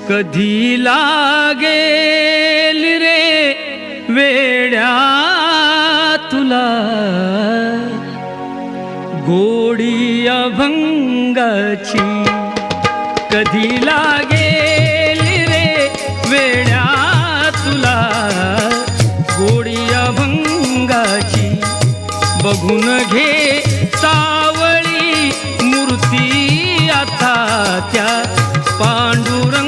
कधी लागेल रे वेड्या तुला गोडी अभंगाची, कधी लागेल रे वेड्या तुला गोडी अभंगाची. बघून घे सावळी मूर्ती आता त्या पांडुरंगाची.